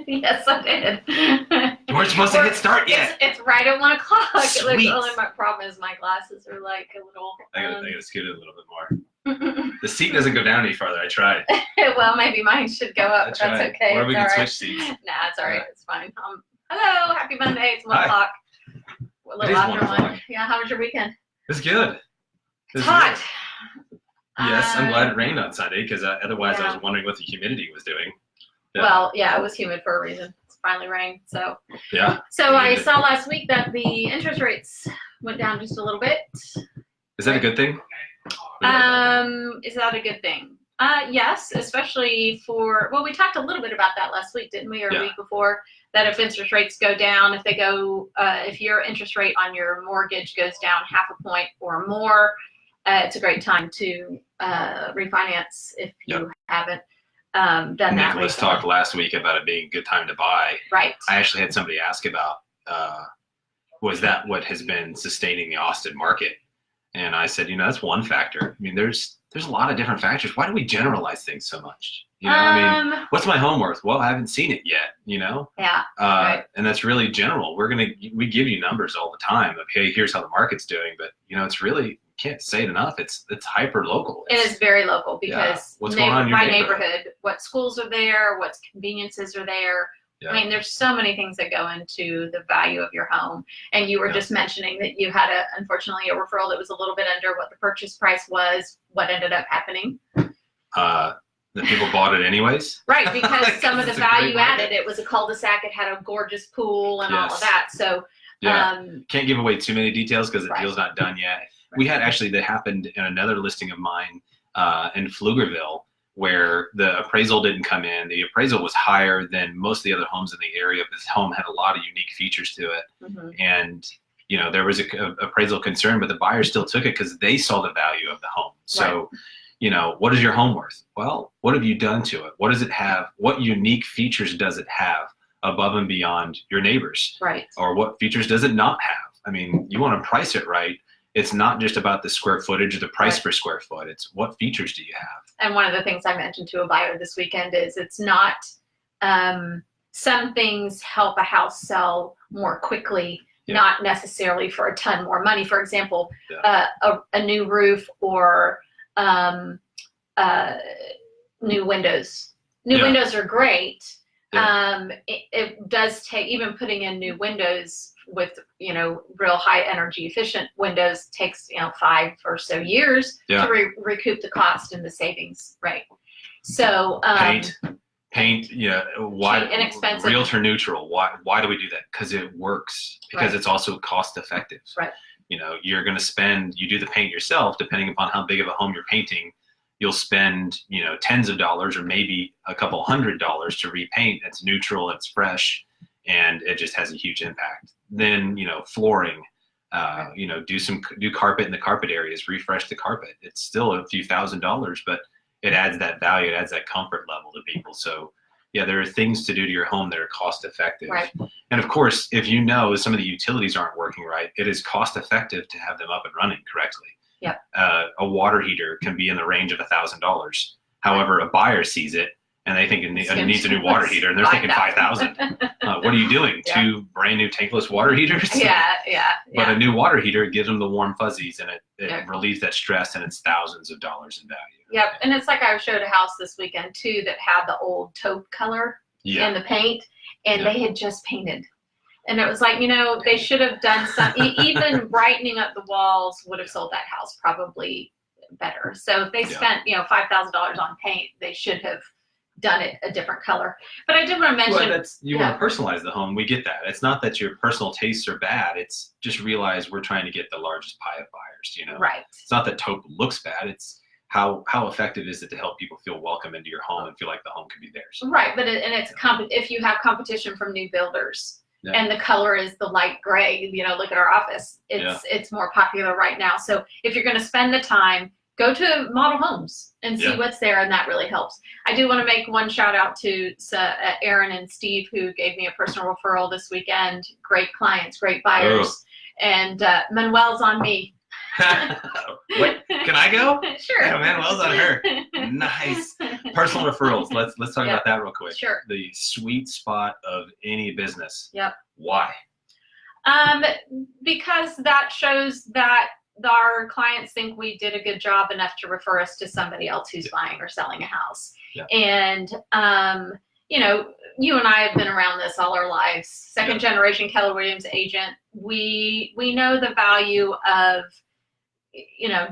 Yes, I did. You weren't supposed to hit start yet. It's right at 1 o'clock. Like, Sweet. only my problem is my glasses are like a little. I gotta scoot it a little bit more. The seat doesn't go down any farther. I tried. Well, maybe mine should go up. But that's okay. Or we can right. switch seats. Nah, it's all right. It's fine. Hello, happy Monday. It's 1 Hi. o'clock. A It little is after 1 o'clock. Yeah, how was your weekend? It's good. It's hot. Yes, I'm glad it rained on Sunday because otherwise I Yeah. was wondering what the humidity was doing. Yeah. Well, yeah, it was humid for a reason. It's finally rained. So Yeah. I saw last week that the interest rates went down just a little bit. Is that a good thing? Is that a good thing? Yes, especially we talked a little bit about that last week, didn't we, or a week before, that if interest rates go down, if your interest rate on your mortgage goes down 0.5 point or more, it's a great time to refinance if you haven't done that. Nicholas talked last week about it being a good time to buy. Right. I actually had somebody ask about, was that what has been sustaining the Austin market? And I said, that's one factor. I mean, there's a lot of different factors. Why do we generalize things so much? What's my home worth? Well, I haven't seen it yet, Yeah. Right. And that's really general. We give you numbers all the time of, hey, here's how the market's doing. But, it's really, can't say it enough. It's hyper local. It is very local because what's going on in your neighborhood, what schools are there, what conveniences are there. Yeah. I mean, there's so many things that go into the value of your home. And you were just mentioning that you had unfortunately a referral that was a little bit under what the purchase price was. What ended up happening? The people bought it anyways. Right, because some of the value added. It was a cul-de-sac. It had a gorgeous pool and all of that. So can't give away too many details because the deal's not done yet. We had that happened in another listing of mine in Pflugerville, where the appraisal didn't come in. The appraisal was higher than most of the other homes in the area. This home had a lot of unique features to it. Mm-hmm. And, there was a appraisal concern, but the buyer still took it because they saw the value of the home. So, what is your home worth? Well, what have you done to it? What does it have? What unique features does it have above and beyond your neighbors? Right. Or what features does it not have? I mean, you want to price it right. It's not just about the square footage or the price per square foot. It's what features do you have? And one of the things I mentioned to a buyer this weekend is it's not, some things help a house sell more quickly, not necessarily for a ton more money. For example, a new roof or new windows. New windows are great. It does take, even putting in new windows with, real high energy efficient windows takes, 5 or so years to recoup the cost and the savings. Right. So, paint. Why inexpensive, realtor neutral? Why do we do that? Because it works, because it's also cost effective. Right. You're going to you do the paint yourself, depending upon how big of a home you're painting, you'll spend, tens of dollars or maybe a couple $100 to repaint. It's neutral, it's fresh, and it just has a huge impact. Then, flooring, do carpet in the carpet areas, refresh the carpet. It's still a few $1,000s, but it adds that value, it adds that comfort level to people. So there are things to do to your home that are cost effective. Right. And of course, if some of the utilities aren't working right, it is cost effective to have them up and running correctly. Yep. A water heater can be in the range of $1,000. However, a buyer sees it and they think it needs a new water heater, and they're thinking $5,000. What are you doing? 2 brand new tankless water heaters? Yeah. But a new water heater, it gives them the warm fuzzies, and it relieves that stress, and it's thousands of dollars in value. Yep, and it's like I showed a house this weekend too that had the old taupe color in the paint, and they had just painted. And it was like, they should have done something. Even brightening up the walls would have sold that house probably better. So if they spent, $5,000 on paint, they should have done it a different color. But I did want to mention, you want to personalize the home. We get that. It's not that your personal tastes are bad. It's just realize we're trying to get the largest pie of buyers. Right. It's not that taupe looks bad. It's how effective is it to help people feel welcome into your home and feel like the home can be theirs. Right. But it's if you have competition from new builders. Yeah. And the color is the light gray. Look at our office. It's more popular right now. So if you're going to spend the time, go to model homes and see what's there, and that really helps. I do want to make one shout out to Aaron and Steve, who gave me a personal referral this weekend. Great clients, great buyers. And Manuel's on me. What? Can I go? Sure. Yeah, Manuel's on her. Nice. Personal referrals. Let's talk about that real quick. Sure. The sweet spot of any business. Yep. Why? Because that shows that our clients think we did a good job enough to refer us to somebody else who's buying or selling a house. Yeah. And, you know, you and I have been around this all our lives. Second generation Keller Williams agent. We know the value of, you know,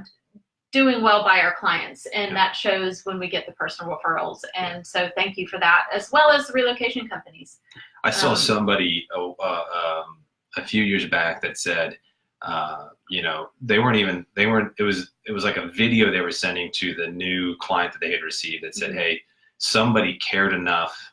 doing well by our clients, and that shows when we get the personal referrals. And so thank you for that, as well as the relocation companies. I saw somebody a few years back that said, you know, it was like a video they were sending to the new client that they had received that said, hey, somebody cared enough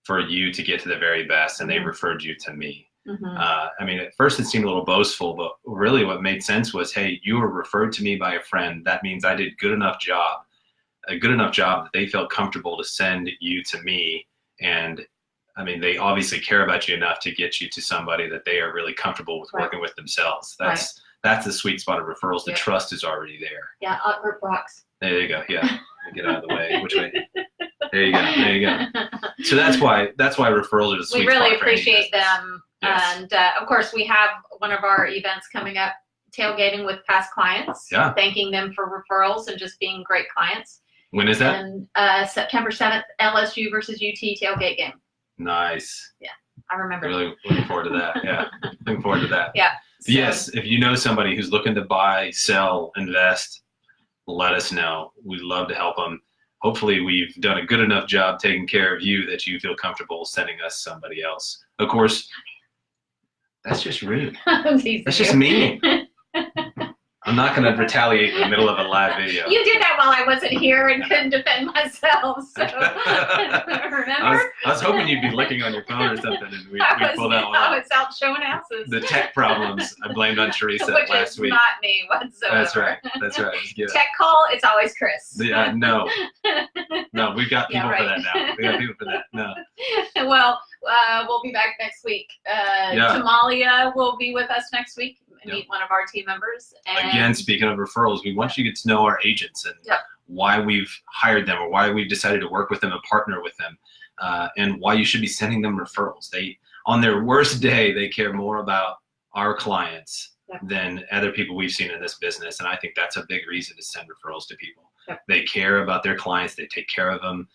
for you to get to the very best, and they referred you to me. I mean, at first it seemed a little boastful, but really what made sense was, hey, you were referred to me by a friend. That means I did a good enough job that they felt comfortable to send you to me. And I mean, they obviously care about you enough to get you to somebody that they are really comfortable with working with themselves. That's the sweet spot of referrals. The trust is already there. Yeah, awkward blocks. There you go. Yeah, get out of the way. Which way? There you go. There you go. So that's why referrals are the sweet spot. We really appreciate them. Yes. And of course, we have one of our events coming up, tailgating with past clients. Yeah. Thanking them for referrals and just being great clients. When is that? And September 7th, LSU versus UT tailgate game. Nice. Yeah, I remember. Really looking forward to that. Yeah, looking forward to that. Yeah. So, yes, if you know somebody who's looking to buy, sell, invest, let us know. We'd love to help them. Hopefully, we've done a good enough job taking care of you that you feel comfortable sending us somebody else. Of course, that's just rude. That's just mean. I'm not going to retaliate in the middle of a live video. You did that while I wasn't here and couldn't defend myself. So remember? I was hoping you'd be looking on your phone or something, and we pulled that one out. I was out showing asses. The tech problems I blamed on Teresa last week. Which is not me whatsoever. That's right. That's right. Tech call, it's always Chris. Yeah, no, we've got people for that now. We got people for that. No. Well, we'll be back next week. Tamalia will be with us next week. Meet one of our team members. And again, speaking of referrals, we want you to get to know our agents and why we've hired them, or why we've decided to work with them and partner with them, and why you should be sending them referrals. They, on their worst day, they care more about our clients than other people we've seen in this business, and I think that's a big reason to send referrals to people. They care about their clients, they take care of them,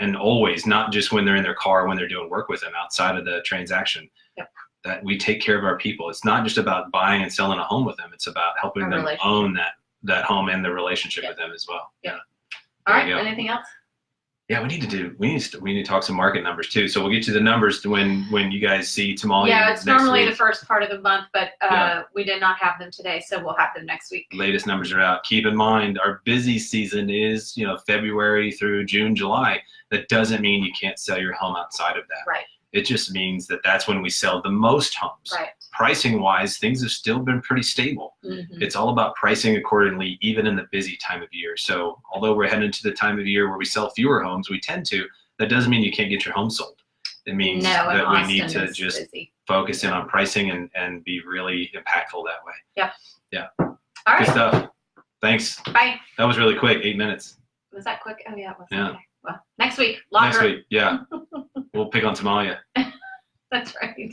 and always, not just when they're in their car, when they're doing work with them outside of the transaction. That we take care of our people. It's not just about buying and selling a home with them. It's about helping them own that home and the relationship with them as well. Yeah. All right. Anything else? Yeah, we need to talk some market numbers too. So we'll get to the numbers when you guys see Tamalia. Yeah, it's normally the first part of the month, but we did not have them today, so we'll have them next week. Latest numbers are out. Keep in mind, our busy season is February through June, July. That doesn't mean you can't sell your home outside of that. Right. It just means that that's when we sell the most homes. Right. Pricing wise, things have still been pretty stable. It's all about pricing accordingly, even in the busy time of year. So although we're heading into the time of year where we sell fewer homes, we tend to, that doesn't mean you can't get your home sold. It means that we need to just focus in on pricing and be really impactful that way. Yeah. All right. Good stuff. Thanks. Bye. That was really quick, 8 minutes. Was that quick? Oh, yeah, it was. Yeah. Okay. Well, next week, longer. Next week, yeah. We'll pick on Tamalia. That's right.